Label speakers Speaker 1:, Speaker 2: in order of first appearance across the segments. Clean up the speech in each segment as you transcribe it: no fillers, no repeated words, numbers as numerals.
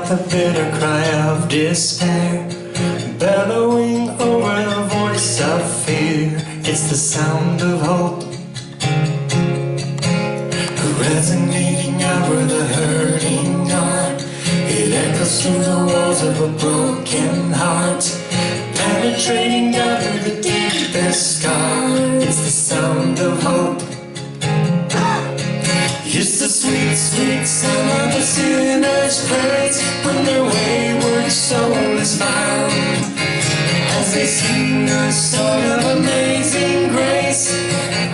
Speaker 1: the bitter cry of despair, bellowing over the voice of fear. It's the sound of hope, resonating over the hurting heart. It echoes through the walls of a broken heart, penetrating down through the deepest scar. It's the sound of hope. It's the sweet, sweet sound of a sinner's praise when their wayward soul is found. As they sing a song of amazing grace,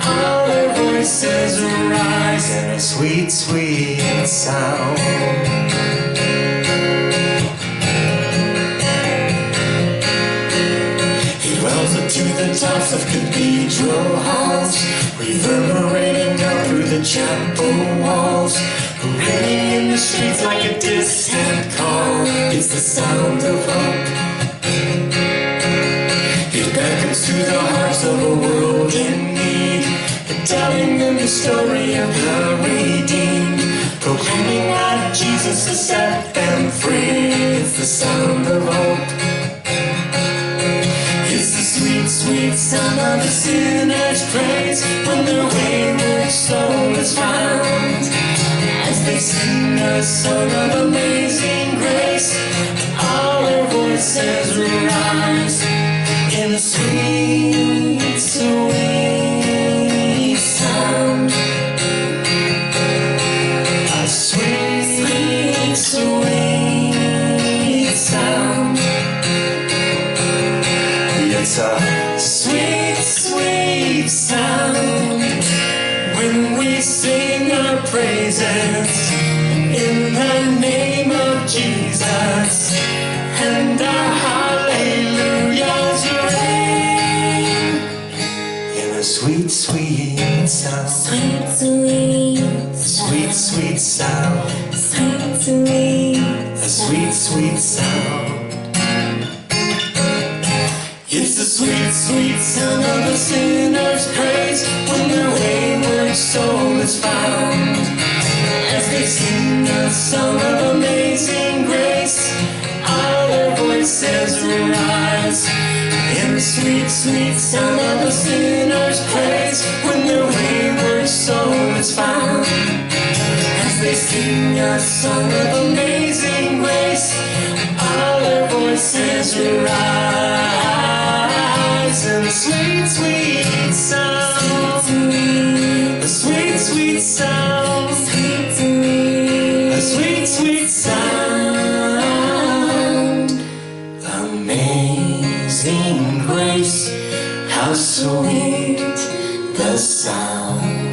Speaker 1: all their voices rise in a sweet, sweet sound. To the tops of cathedral halls, reverberating down through the chapel walls, ringing in the streets like a distant call. It's the sound of hope. It beckons to the hearts of a world in need, telling them the story of the redeemed, proclaiming that Jesus has set them free. It's the sound of hope. Sweet, sweet sound of a sinner's praise when their wayward soul is found. As they sing a song of amazing grace, all their voices rise in a sweet, sweet sound. A sweet, sweet, sweet sound. It's a sweet, sweet sound when we sing our praises in the name of Jesus, and our hallelujahs reign in a sweet, sweet sound. Sweet, sweet, sweet, sweet sound. Sweet, sweet, a sweet, sweet sound. It's the sweet, sweet sound of a sinner's praise when their wayward soul is found. As they sing a song of amazing grace, all their voices rise in the sweet, sweet sound of a sinner's praise when their wayward soul is found. As they sing a song of amazing grace, all their voices rise. And a sweet, sweet sound, a sweet, sweet sound, a sweet, sweet sound. Amazing grace, how sweet the sound.